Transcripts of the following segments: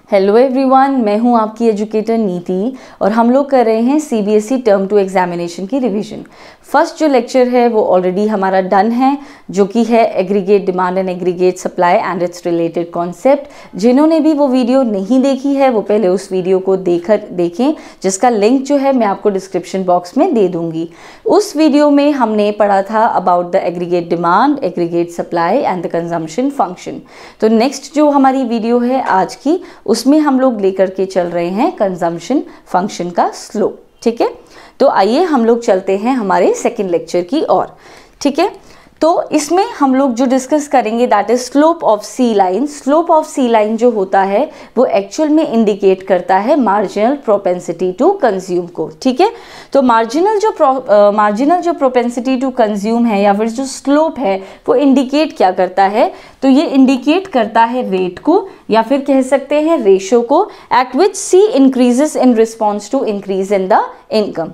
Hello everyone, मैं हूं आपकी एजुकेटर नीति और हम लोग कर रहे हैं सीबीएसई टर्म 2 एग्जामिनेशन की रिवीजन। फर्स्ट जो लेक्चर है वो ऑलरेडी हमारा डन है, जो कि है aggregate demand and aggregate supply and it's related concept. जिन्होंने भी वो वीडियो नहीं देखी है वो पहले उस वीडियो को देखें, जिसका लिंक जो है मैं आपको डिस्क्रिप्शन बॉक्स में दे दूंगी। उस वीडियो में हमने पढ़ा था about the aggregate demand, aggregate supply and the consumption function. तो नेक्स्ट जो हमारी वीडियो है आज की, उसमें हम लोग लेकर के चल रहे हैं कंजम्पशन फंक्शन का स्लोप। ठीक है, तो आइए हम लोग चलते हैं हमारे सेकंड लेक्चर की ओर। ठीक है, तो इसमें हम लोग जो डिस्कस करेंगे that is slope of C line. Slope of C line जो होता है वो एक्चुअल में इंडिकेट करता है मार्जिनल प्रोपेंसिटी टू कंज्यूम को। ठीक है, तो मार्जिनल जो प्रोपेंसिटी टू कंज्यूम है या फिर जो स्लोप है वो इंडिकेट क्या करता है, तो ये इंडिकेट करता है रेट को या फिर कह सकते हैं रेशो को at which C increases in response to increase in the income.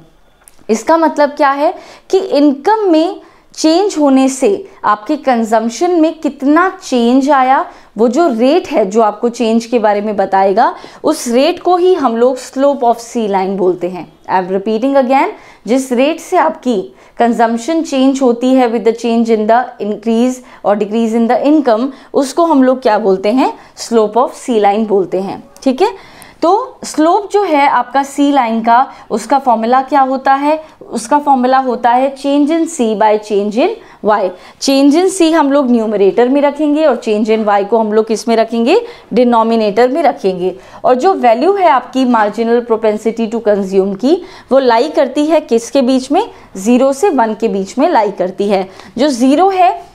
इसका मतलब क्या है कि इनकम में चेंज होने से आपके कंजम्पशन में कितना चेंज आया, वो जो रेट है जो आपको चेंज के बारे में बताएगा, उस रेट को ही हम लोग स्लोप ऑफ सी लाइन बोलते हैं। आई एम रिपीटिंग अगेन, जिस रेट से आपकी कंजम्पशन चेंज होती है with the change in the increase और डिक्रीज इन द इनकम, उसको हम लोग क्या बोलते हैं, स्लोप ऑफ सी लाइन बोलते हैं। ठीक है, तो स्लोप जो है आपका सी लाइन का, उसका फॉर्मूला क्या होता है, उसका फॉर्मूला होता है change in C by change in Y. Change in C हम लोग न्यूमरेटर में रखेंगे और चेंज इन वाई को हम लोग किस में रखेंगे, डिनोमिनेटर में रखेंगे। और जो वैल्यू है आपकी मार्जिनल प्रोपेंसिटी टू कंज्यूम की, वो लाई करती है किसके बीच में, 0 से 1 के बीच में लाई करती है। जो 0 है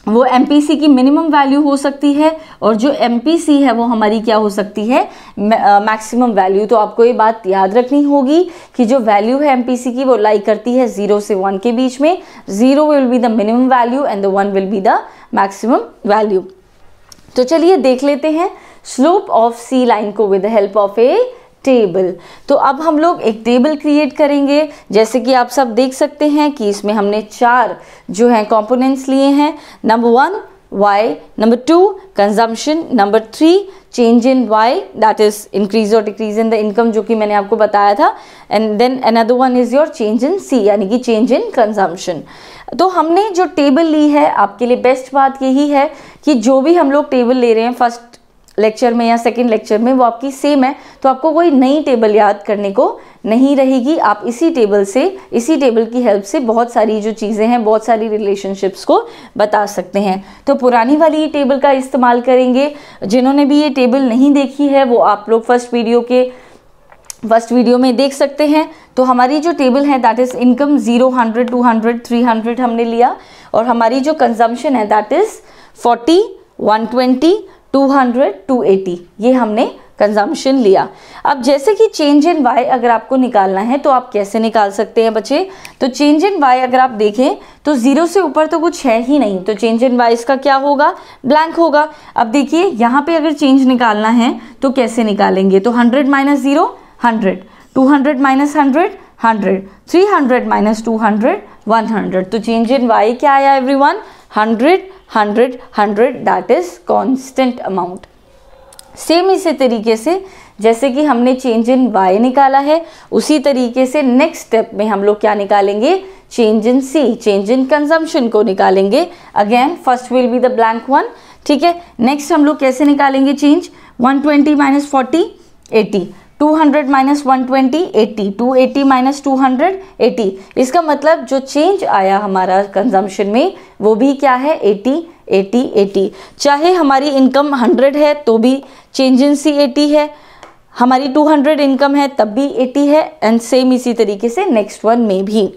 वो एमपीसी की मिनिमम वैल्यू हो सकती है और जो एमपीसी है वो हमारी क्या हो सकती है, मैक्सिमम वैल्यू। तो आपको ये बात याद रखनी होगी कि जो वैल्यू है एमपीसी की वो लाई करती है 0 से 1 के बीच में। 0 will be the minimum value and the 1 will be the maximum value. तो चलिए देख लेते हैं स्लोप ऑफ सी लाइन को with the help of A table. तो अब हम लोग एक टेबल क्रिएट करेंगे। जैसे कि आप सब देख सकते हैं कि इसमें हमने 4 जो है कंपोनेंट्स लिए हैं। Number 1 y, number 2 consumption, number 3 change in y that is increase और डिक्रीज इन द इनकम, जो कि मैंने आपको बताया था, and then another one is your change in c यानी कि चेंज इन कंजम्पशन। तो हमने जो टेबल ली है, आपके लिए बेस्ट बात यही है कि जो भी हम लोग टेबल ले रहे हैं फर्स्ट लेक्चर में या सेकंड लेक्चर में, वो आपकी सेम है, तो आपको कोई नई टेबल याद करने को नहीं रहेगी। आप इसी टेबल की हेल्प से बहुत सारी जो चीज़ें हैं, बहुत सारी रिलेशनशिप्स को बता सकते हैं। तो पुरानी वाली टेबल का इस्तेमाल करेंगे। जिन्होंने भी ये टेबल नहीं देखी है वो आप लोग फर्स्ट वीडियो में देख सकते हैं। तो हमारी जो टेबल है दैट इज इनकम 0, 100, 200, 300 हमने लिया, और हमारी जो कंजम्पशन है दैट इज 40, 120, 200, 280, ये हमने कंजम्पशन लिया। अब जैसे कि चेंज इन वाई अगर आपको निकालना है तो आप कैसे निकाल सकते हैं बच्चे, तो चेंज इन वाई अगर आप देखें तो 0 से ऊपर तो कुछ है ही नहीं, तो चेंज इन वाई इसका क्या होगा, ब्लैंक होगा। अब देखिए यहाँ पे अगर चेंज निकालना है तो कैसे निकालेंगे, तो 100 माइनस 0 100, 200 माइनस 100 100, 300 माइनस 200 100। तो चेंज इन वाई क्या आया everyone, 100 100 100 that is constant amount. Same इसी तरीके से जैसे कि हमने चेंज इन वाई निकाला है, उसी तरीके से नेक्स्ट स्टेप में हम लोग क्या निकालेंगे, change in C, change in consumption को निकालेंगे। Again first will be the blank one. ठीक है, नेक्स्ट हम लोग कैसे निकालेंगे चेंज, 120 माइनस 40 80, 200 माइनस 120 80, 280 माइनस 200 80। इसका मतलब जो चेंज आया हमारा कंजम्पशन में वो भी क्या है, 80 80 80। चाहे हमारी इनकम 100 है तो भी चेंज इन सी 80 है, हमारी 200 इनकम है तब भी 80 है, एंड सेम इसी तरीके से नेक्स्ट वन में भी।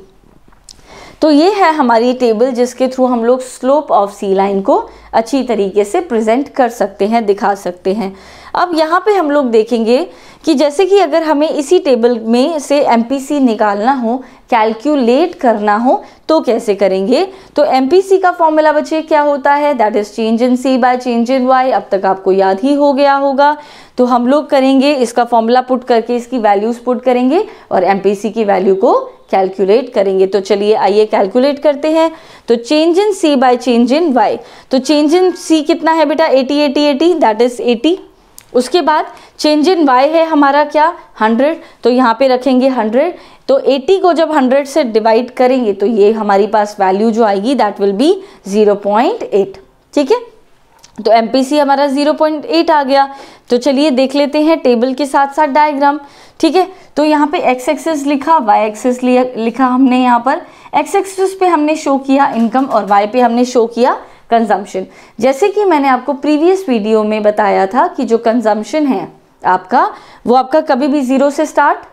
तो ये है हमारी टेबल जिसके थ्रू हम लोग स्लोप ऑफ सी लाइन को अच्छी तरीके से प्रेजेंट कर सकते हैं, दिखा सकते हैं। अब यहाँ पे हम लोग देखेंगे कि जैसे कि अगर हमें इसी टेबल में से एमपीसी निकालना हो, कैलकुलेट करना हो, तो कैसे करेंगे, तो एमपीसी का फॉर्मूला बच्चे क्या होता है, that is change in C by change in Y. अब तक आपको याद ही हो गया होगा। तो हम लोग करेंगे इसका फॉर्मूला पुट करके इसकी वैल्यूज पुट करेंगे और एमपीसी की वैल्यू को कैलकुलेट करेंगे। तो चलिए आइए कैलकुलेट करते हैं। तो change in C by change in Y, तो चेंज इन सी कितना है बेटा, 80 80 80 दैट इज 80। उसके बाद चेंज इन वाई है हमारा क्या 100, तो यहाँ पे रखेंगे 100। तो 80 को जब 100 से डिवाइड करेंगे तो ये हमारी पास वैल्यू जो आएगी दैट विल बी 0.8। ठीक है, तो MPC हमारा 0.8 आ गया। तो चलिए देख लेते हैं टेबल के साथ साथ डायग्राम। ठीक है, तो यहाँ पे x एक्सिस लिखा, y एक्सिस लिखा हमने। यहाँ पर x एक्सिस पे हमने शो किया इनकम और y पे हमने शो किया कंजम्पशन। जैसे कि मैंने आपको प्रीवियस वीडियो में बताया था कि जो कंजम्पशन है आपका वो आपका कभी भी 0 से स्टार्ट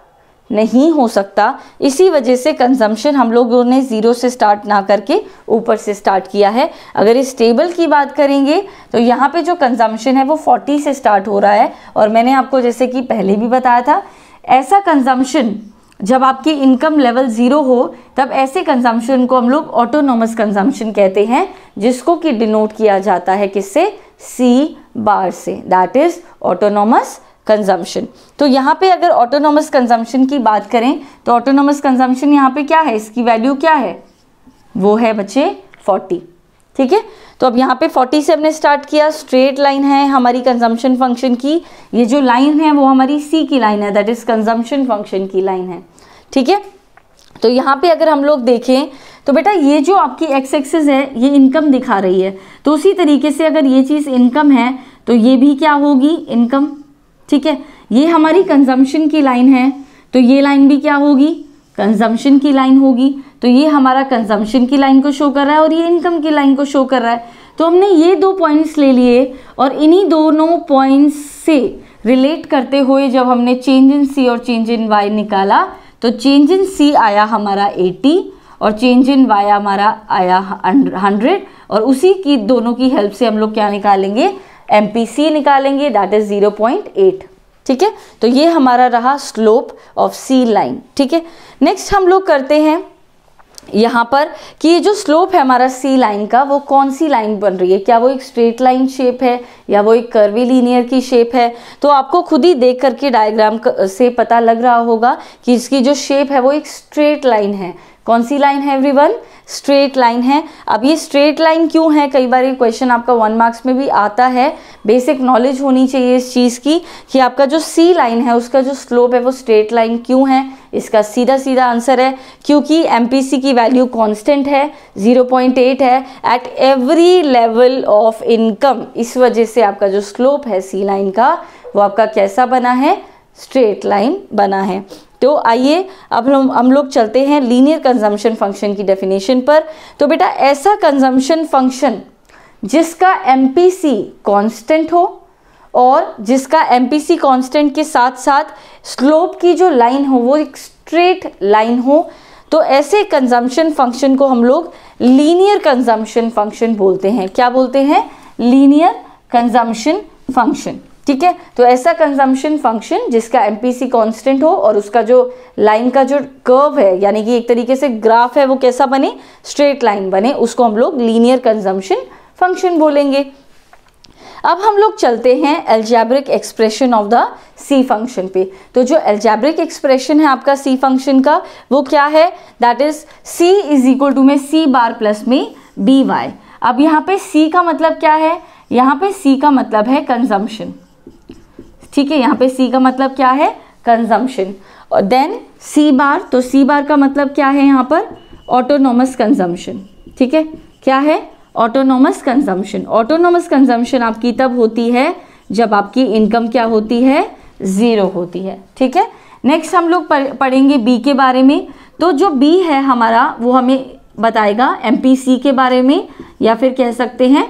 नहीं हो सकता, इसी वजह से कंजम्पशन हम लोगों ने 0 से स्टार्ट ना करके ऊपर से स्टार्ट किया है। अगर इस टेबल की बात करेंगे तो यहाँ पे जो कंजम्पशन है वो 40 से स्टार्ट हो रहा है। और मैंने आपको जैसे कि पहले भी बताया था, ऐसा कंजम्पशन जब आपकी इनकम लेवल 0 हो तब ऐसे कंजम्पशन को हम लोग ऑटोनोमस कंजम्पशन कहते हैं, जिसको कि डिनोट किया जाता है किससे, C बार से, दैट इज ऑटोनोमस कंजम्पशन। तो यहाँ पे अगर ऑटोनोमस कंजम्पशन की बात करें तो ऑटोनोमस कंजम्पशन यहाँ पे क्या है, इसकी वैल्यू क्या है, वो है बच्चे 40। ठीक है, तो अब यहाँ पे 40 से हमने स्टार्ट किया, स्ट्रेट लाइन है हमारी कंजम्पशन फंक्शन की। ये जो लाइन है वो हमारी C की लाइन है, दैट इज कंजम्पशन फंक्शन की लाइन है। ठीक है, तो यहाँ पे अगर हम लोग देखें तो बेटा ये जो आपकी x एक्सिस है ये इनकम दिखा रही है, तो उसी तरीके से अगर ये चीज़ इनकम है तो ये भी क्या होगी, इनकम। ठीक है, ये हमारी कंजम्पशन की लाइन है तो ये लाइन भी क्या होगी, कंजम्पशन की लाइन होगी। तो ये हमारा कंजम्पशन की लाइन को शो कर रहा है और ये इनकम की लाइन को शो कर रहा है। तो हमने ये 2 पॉइंट्स ले लिए और इन्हीं दोनों पॉइंट्स से रिलेट करते हुए जब हमने चेंज इन C और चेंज इन Y निकाला तो चेंज इन C आया हमारा 80 और चेंज इन Y हमारा आया 100, और उसी की दोनों की हेल्प से हम लोग क्या निकालेंगे, MPC निकालेंगे, दैट इज 0.8। ठीक है, तो ये हमारा रहा स्लोप ऑफ C लाइन। ठीक है, नेक्स्ट हम लोग करते हैं यहाँ पर कि ये जो स्लोप है हमारा C लाइन का वो कौन सी लाइन बन रही है, क्या वो एक स्ट्रेट लाइन शेप है या वो एक कर्वी लीनियर की शेप है। तो आपको खुद ही देख करके डायग्राम से पता लग रहा होगा कि इसकी जो शेप है वो एक स्ट्रेट लाइन है। कौन सी लाइन है एवरीवन, स्ट्रेट लाइन है। अब ये स्ट्रेट लाइन क्यों है, कई बार ये क्वेश्चन आपका 1 मार्क्स में भी आता है। बेसिक नॉलेज होनी चाहिए इस चीज़ की कि आपका जो C लाइन है उसका जो स्लोप है वो स्ट्रेट लाइन क्यों है। इसका सीधा सीधा आंसर है क्योंकि MPC की वैल्यू कांस्टेंट है, 0.8 है at every level of income. इस वजह से आपका जो स्लोप है C लाइन का वो आपका कैसा बना है, स्ट्रेट लाइन बना है। तो आइए अब हम लोग चलते हैं लीनियर कंजम्पशन फंक्शन की डेफिनेशन पर। तो बेटा ऐसा कंजम्पशन फंक्शन जिसका MPC कांस्टेंट हो और जिसका MPC कांस्टेंट के साथ साथ स्लोप की जो लाइन हो वो एक स्ट्रेट लाइन हो, तो ऐसे कंजम्पशन फंक्शन को हम लोग लीनियर कंजम्पशन फंक्शन बोलते हैं। क्या बोलते हैं, लीनियर कंजम्पशन फंक्शन। ठीक है, तो ऐसा कंजम्पशन फंक्शन जिसका MPC कांस्टेंट हो और उसका जो लाइन का जो कर्व है यानी कि एक तरीके से ग्राफ है वो कैसा बने, स्ट्रेट लाइन बने, उसको हम लोग लीनियर कंजम्पशन फंक्शन बोलेंगे। अब हम लोग चलते हैं algebraic expression of the C function पे। तो जो अलजेब्रिक एक्सप्रेशन है आपका C फंक्शन का वो क्या है, that is C is equal to में C बार प्लस में BY। अब यहाँ पे C का मतलब क्या है, यहाँ पे C का मतलब है कंजम्पशन। ठीक है, यहाँ पे C का मतलब क्या है, कंजम्पशन। और देन C बार, तो C बार का मतलब क्या है यहाँ पर, ऑटोनोमस कंजम्पशन। ठीक है, क्या है, ऑटोनोमस कंजम्पशन। ऑटोनोमस कंजम्पशन आपकी तब होती है जब आपकी इनकम क्या होती है, 0 होती है। ठीक है, नेक्स्ट हम लोग पढ़ेंगे B के बारे में। तो जो B है हमारा वो हमें बताएगा MPC के बारे में, या फिर कह सकते हैं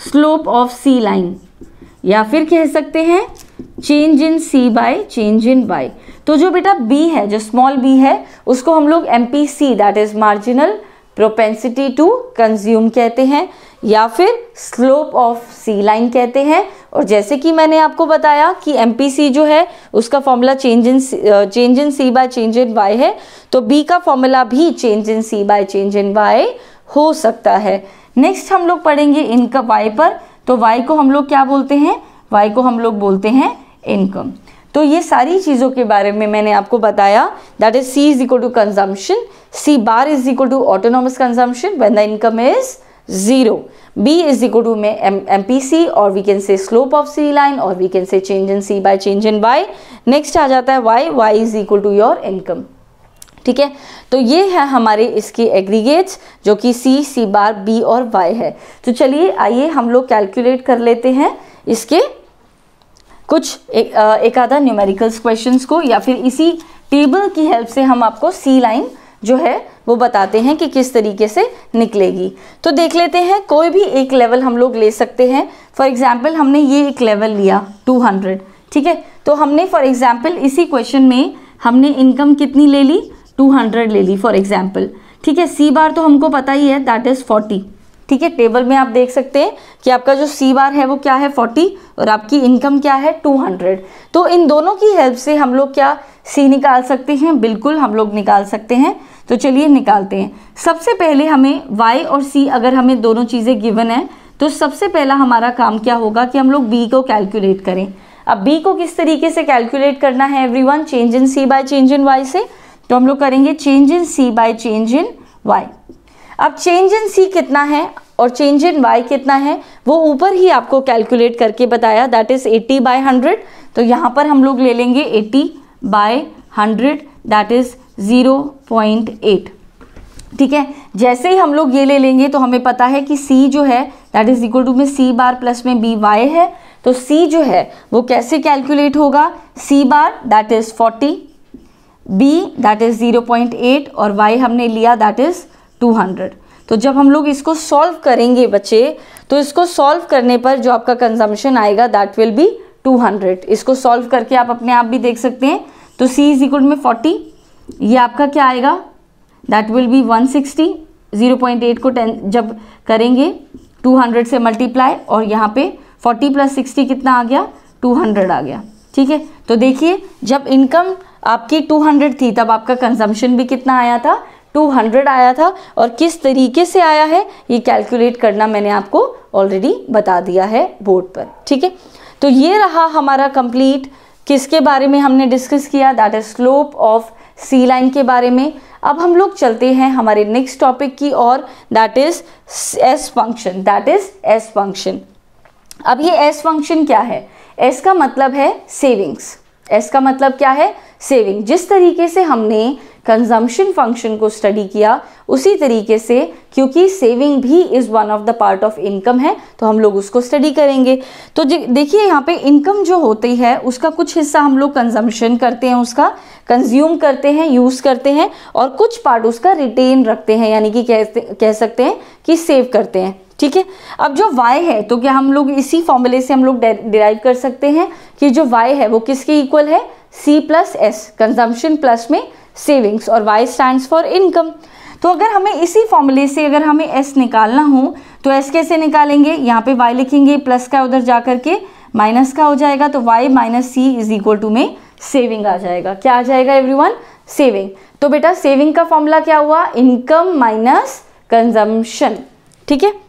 स्लोप ऑफ C लाइन, या फिर कह सकते हैं change in C bye change in Y। तो जो बेटा B है, जो स्मॉल b है, उसको हम लोग MPC that is marginal propensity to consume कहते हैं, या फिर स्लोप ऑफ C लाइन कहते हैं। और जैसे कि मैंने आपको बताया कि MPC जो है उसका formula change in C bye change in Y है, तो B का फॉर्मूला भी change in C bye change in Y हो सकता है। नेक्स्ट हम लोग पढ़ेंगे इनकम Y पर। तो Y को हम लोग क्या बोलते हैं, Y को हम लोग बोलते हैं इनकम। तो ये सारी चीज़ों के बारे में मैंने आपको बताया, that is C is equal to consumption, C bar is equal to autonomous consumption when the income is 0. B is equal to MPC और we can say slope of C line और we can say change in C by change in Y. Next आ जाता है Y is equal to your income. ठीक है, तो ये है हमारे इसके एग्रीगेट्स जो कि C बार B और Y है। तो चलिए आइए हम लोग कैलकुलेट कर लेते हैं इसके कुछ एक आधा न्यूमेरिकल्स क्वेश्चंस को, या फिर इसी टेबल की हेल्प से हम आपको C लाइन जो है वो बताते हैं कि किस तरीके से निकलेगी। तो देख लेते हैं, कोई भी एक लेवल हम लोग ले सकते हैं। फॉर एग्जाम्पल हमने ये एक लेवल लिया 200, ठीक है, तो हमने फॉर एग्जाम्पल इसी क्वेश्चन में हमने इनकम कितनी ले ली, 200 ले ली फॉर एग्जाम्पल, ठीक है। C बार तो हमको पता ही है, दैट इज 40, ठीक है। टेबल में आप देख सकते हैं कि आपका जो C बार है वो क्या है 40 और आपकी इनकम क्या है 200। तो इन दोनों की हेल्प से हम लोग क्या C निकाल सकते हैं, बिल्कुल हम लोग निकाल सकते हैं। तो चलिए निकालते हैं। सबसे पहले हमें Y और C, अगर हमें दोनों चीज़ें गिवन है तो सबसे पहला हमारा काम क्या होगा कि हम लोग B को कैलकुलेट करें। अब B को किस तरीके से कैलकुलेट करना है everyone, change in C bye change in Y से। तो हम लोग करेंगे change in C bye change in Y। अब चेंज इन C कितना है और चेंज इन Y कितना है वो ऊपर ही आपको कैलकुलेट करके बताया, दैट इज 80 बाय 100। तो यहाँ पर हम लोग ले लेंगे 80 बाय 100, दैट इज 0.8, ठीक है। जैसे ही हम लोग ये ले लेंगे तो हमें पता है कि C जो है दैट इज इक्वल टू में C बार प्लस में BY है। तो C जो है वो कैसे कैलकुलेट होगा, C bar that is 40, B that is 0.8 और Y हमने लिया दैट इज 200। तो जब हम लोग इसको सॉल्व करेंगे बच्चे, तो इसको सॉल्व करने पर जो आपका कंजम्पशन आएगा दैट विल बी 200। इसको सॉल्व करके आप अपने आप भी देख सकते हैं। तो C इज इक्वल में 40, ये आपका क्या आएगा, दैट विल बी 160। 0.8 को 10 जब करेंगे 200 से मल्टीप्लाई, और यहाँ पे 40 प्लस 60 कितना आ गया, 200 आ गया, ठीक है। तो देखिए जब इनकम आपकी 200 थी तब आपका कंजम्पशन भी कितना आया था, 200 आया था। और किस तरीके से आया है ये कैलकुलेट करना मैंने आपको ऑलरेडी बता दिया है बोर्ड पर, ठीक है। तो ये रहा हमारा कंप्लीट, किसके बारे में हमने डिस्कस किया, that is slope of C line के बारे में। अब हम लोग चलते हैं हमारे नेक्स्ट टॉपिक की और, that is S function, that is S function. अब ये S फंक्शन क्या है, S का मतलब है सेविंग्स। S का मतलब क्या है, सेविंग। जिस तरीके से हमने कंजम्पशन फंक्शन को स्टडी किया उसी तरीके से, क्योंकि सेविंग भी is one of the part of income है, तो हम लोग उसको स्टडी करेंगे। तो देखिए यहाँ पे इनकम जो होती है उसका कुछ हिस्सा हम लोग कंजम्पशन करते हैं, उसका कंज्यूम करते हैं, यूज करते हैं, और कुछ पार्ट उसका रिटेन रखते हैं, यानी कि कह सकते हैं कि सेव करते हैं, ठीक है। अब जो Y है तो क्या हम लोग इसी फॉर्मूले से हम लोग डिराइव कर सकते हैं कि जो Y है वो किसके इक्वल है, C plus S, consumption plus में सेविंग्स, और Y स्टैंड्स फॉर इनकम। तो अगर हमें इसी फॉर्मूले से अगर हमें S निकालना हो तो S कैसे निकालेंगे, यहाँ पे Y लिखेंगे, प्लस का उधर जा करके माइनस का हो जाएगा, तो Y minus C is equal to में सेविंग आ जाएगा। क्या आ जाएगा एवरीवन, सेविंग। तो बेटा सेविंग का फॉर्मूला क्या हुआ, इनकम माइनस कंजम्पशन, ठीक है।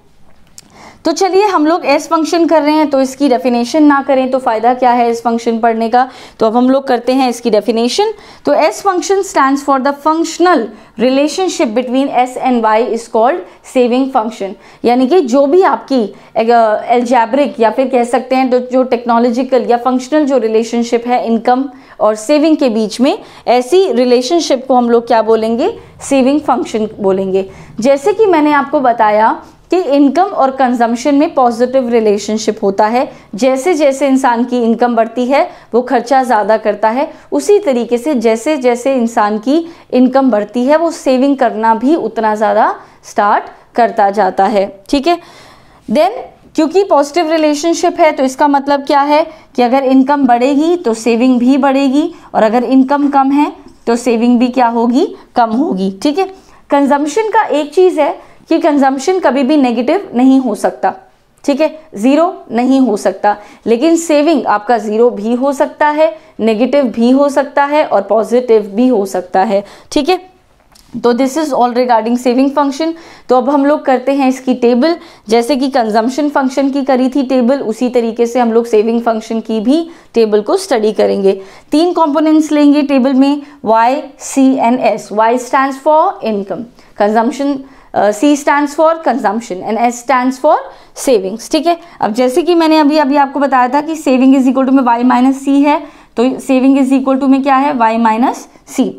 तो चलिए हम लोग S फंक्शन कर रहे हैं तो इसकी डेफिनेशन ना करें तो फ़ायदा क्या है इस फंक्शन पढ़ने का। तो अब हम लोग करते हैं इसकी डेफिनेशन। तो S function stands for the functional relationship between S and Y is called saving function. यानी कि जो भी आपकी एल्जेब्रिक या फिर कह सकते हैं जो टेक्नोलॉजिकल या फंक्शनल जो रिलेशनशिप है इनकम और सेविंग के बीच में, ऐसी रिलेशनशिप को हम लोग क्या बोलेंगे, सेविंग फंक्शन बोलेंगे। जैसे कि मैंने आपको बताया कि इनकम और कंजम्पशन में पॉजिटिव रिलेशनशिप होता है। जैसे जैसे इंसान की इनकम बढ़ती है वो खर्चा ज़्यादा करता है, उसी तरीके से जैसे जैसे इंसान की इनकम बढ़ती है वो सेविंग करना भी उतना ज़्यादा स्टार्ट करता जाता है, ठीक है। देन क्योंकि पॉजिटिव रिलेशनशिप है तो इसका मतलब क्या है कि अगर इनकम बढ़ेगी तो सेविंग भी बढ़ेगी, और अगर इनकम कम है तो सेविंग भी क्या होगी, कम होगी, ठीक है। कंजम्पशन का एक चीज़ है कि कंजम्पशन कभी भी नेगेटिव नहीं हो सकता, ठीक है, ज़ीरो नहीं हो सकता, लेकिन सेविंग आपका ज़ीरो भी हो सकता है, नेगेटिव भी हो सकता है और पॉजिटिव भी हो सकता है, ठीक है। तो this is all regarding saving function. तो अब हम लोग करते हैं इसकी टेबल। जैसे कि कंजम्पशन फंक्शन की करी थी टेबल, उसी तरीके से हम लोग सेविंग फंक्शन की भी टेबल को स्टडी करेंगे। 3 कंपोनेंट्स लेंगे टेबल में, Y, C and S। Y stands for income, consumption C stands for consumption and S stands for savings, ठीक है। अब जैसे कि मैंने अभी आपको बताया था कि सेविंग इज इक्वल टू में Y माइनस C है, तो सेविंग इज इक्वल टू में क्या है, Y minus C।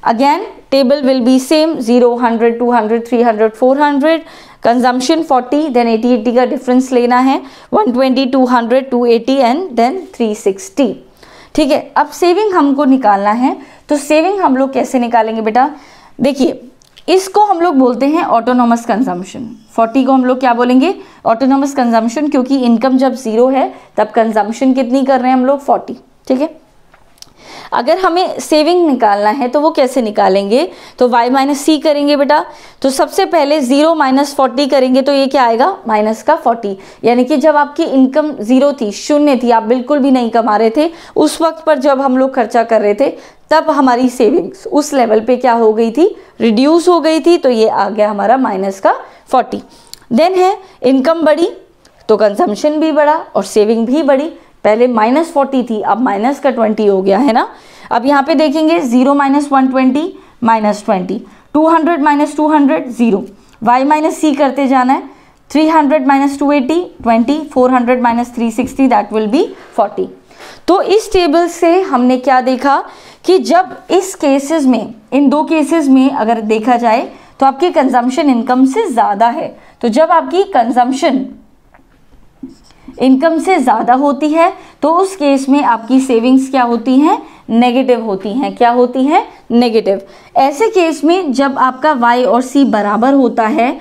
Again table will be same, 0, 100, 200, 300, 400, consumption 40, then 80 का डिफरेंस लेना है, 120, 200, 280 एंड देन 360, ठीक है। अब सेविंग हमको निकालना है, तो सेविंग हम लोग कैसे निकालेंगे बेटा, देखिए इसको हम लोग बोलते हैं ऑटोनोमस कंजम्पशन। 40 को हम लोग क्या बोलेंगे, ऑटोनोमस कंजम्पशन, क्योंकि इनकम जब 0 है तब कंजम्पशन कितनी कर रहे हैं हम लोग, 40, ठीक है। अगर हमें सेविंग निकालना है तो वो कैसे निकालेंगे, तो y माइनस सी करेंगे बेटा। तो सबसे पहले 0 माइनस 40 करेंगे, तो ये क्या आएगा, माइनस का 40, यानी कि जब आपकी इनकम 0 थी, शून्य थी, आप बिल्कुल भी नहीं कमा रहे थे, उस वक्त पर जब हम लोग खर्चा कर रहे थे, तब हमारी सेविंग्स उस लेवल पे क्या हो गई थी, रिड्यूस हो गई थी, तो ये आ गया हमारा माइनस का 40। देन है इनकम बढ़ी तो कंजम्पशन भी बढ़ा और सेविंग भी बढ़ी, पहले माइनस 40 थी, अब माइनस का 20 हो गया है ना। अब यहाँ पे देखेंगे 0 minus 120 minus 20, 200 minus 200 0, y minus C करते जाना है, 300 minus 280 20, 400 minus 360 that will be 40। तो इस टेबल से हमने क्या देखा कि जब इस केसेस में, इन दो केसेस में अगर देखा जाए तो आपकी कंजम्पशन इनकम से ज़्यादा है, तो जब आपकी कंजम्पशन इनकम से ज़्यादा होती है तो उस केस में आपकी सेविंग्स क्या होती हैं, नेगेटिव होती हैं। क्या होती हैं, नेगेटिव। ऐसे केस में जब आपका y और c बराबर होता है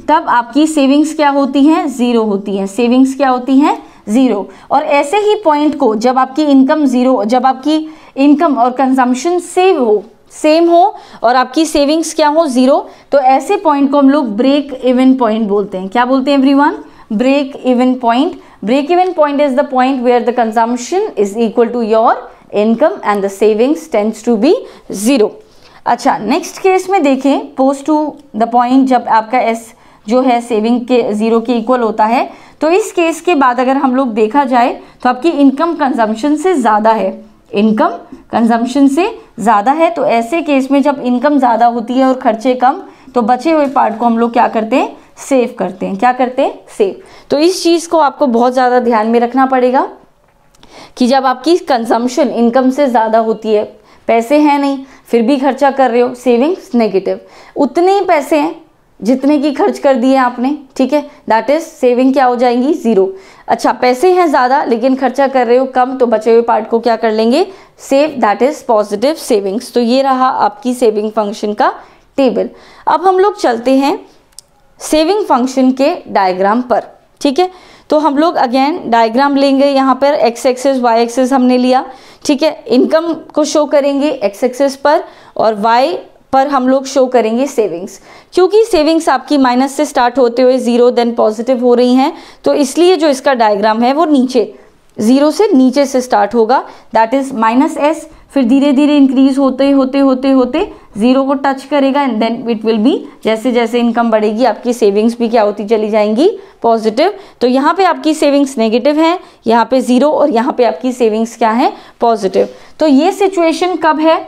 तब आपकी सेविंग्स क्या होती हैं, 0 होती हैं, सेविंग्स क्या होती हैं, 0। और ऐसे ही पॉइंट को जब आपकी इनकम 0, जब आपकी इनकम और कंजम्पशन सेम हो और आपकी सेविंग्स क्या हो, 0, तो ऐसे पॉइंट को हम लोग ब्रेक इवन पॉइंट बोलते हैं। क्या बोलते हैं everyone, break even point। break even point is the point where the consumption is equal to your income and the savings tends to be 0। अच्छा, नेक्स्ट केस में देखें, पोस्ट टू द पॉइंट, जब आपका S जो है saving के 0 के equal होता है, तो इस केस के बाद अगर हम लोग देखा जाए तो आपकी इनकम कंजम्पशन से ज़्यादा है, इनकम कंजम्पशन से ज़्यादा है। तो ऐसे केस में जब इनकम ज़्यादा होती है और खर्चे कम, तो बचे हुए पार्ट को हम लोग क्या करते हैं, सेव करते हैं। क्या करते हैं, सेव। तो इस चीज़ को आपको बहुत ज़्यादा ध्यान में रखना पड़ेगा कि जब आपकी कंजम्पशन इनकम से ज़्यादा होती है, पैसे हैं नहीं फिर भी खर्चा कर रहे हो, सेविंग्स नेगेटिव, उतने ही पैसे हैं जितने की खर्च कर दिए आपने, ठीक है, दैट इज सेविंग क्या हो जाएंगी, 0। अच्छा, पैसे हैं ज़्यादा लेकिन खर्चा कर रहे हो कम, तो बचे हुए पार्ट को क्या कर लेंगे, save, that is positive savings. तो ये रहा आपकी सेविंग फंक्शन का टेबल। अब हम लोग चलते हैं सेविंग फंक्शन के डायग्राम पर, ठीक है। तो हम लोग अगेन डायग्राम लेंगे, यहाँ पर एक्स एक्सिस वाई एक्सिस हमने लिया, ठीक है। इनकम को शो करेंगे एक्स एक्सिस पर और वाई पर हम लोग शो करेंगे सेविंग्स। क्योंकि सेविंग्स आपकी माइनस से स्टार्ट होते हुए 0 देन पॉजिटिव हो रही हैं, तो इसलिए जो इसका डायग्राम है वो नीचे 0 से नीचे से स्टार्ट होगा, दैट इज -s, फिर धीरे धीरे इंक्रीज होते होते होते होते 0 को टच करेगा and then it will be, जैसे जैसे इनकम बढ़ेगी आपकी सेविंग्स भी क्या होती चली जाएंगी, पॉजिटिव। तो यहाँ पे आपकी सेविंग्स नेगेटिव है, यहाँ पे 0 और यहाँ पे आपकी सेविंग्स क्या है, पॉजिटिव। तो ये सिचुएशन कब है,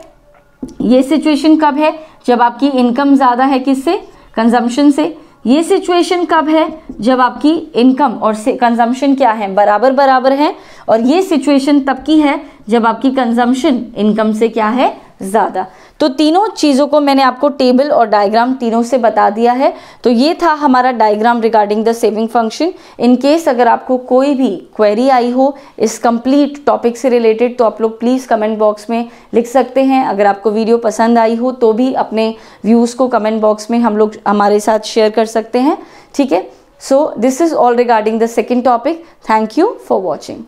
ये सिचुएशन कब है, जब आपकी इनकम ज़्यादा है किससे, कंजम्पशन से। ये सिचुएशन कब है, जब आपकी इनकम और कंजम्पशन क्या है, बराबर बराबर है। और ये सिचुएशन तब की है जब आपकी कंजम्पशन इनकम से क्या है, ज़्यादा। तो तीनों चीज़ों को मैंने आपको टेबल और डायग्राम तीनों से बता दिया है। तो ये था हमारा diagram regarding the saving function. In case अगर आपको कोई भी क्वेरी आई हो इस कंप्लीट टॉपिक से रिलेटेड, तो आप लोग प्लीज़ कमेंट बॉक्स में लिख सकते हैं। अगर आपको वीडियो पसंद आई हो तो भी अपने व्यूज़ को कमेंट बॉक्स में हम लोग हमारे साथ शेयर कर सकते हैं, ठीक है। So this is all regarding the second topic. Thank you for watching.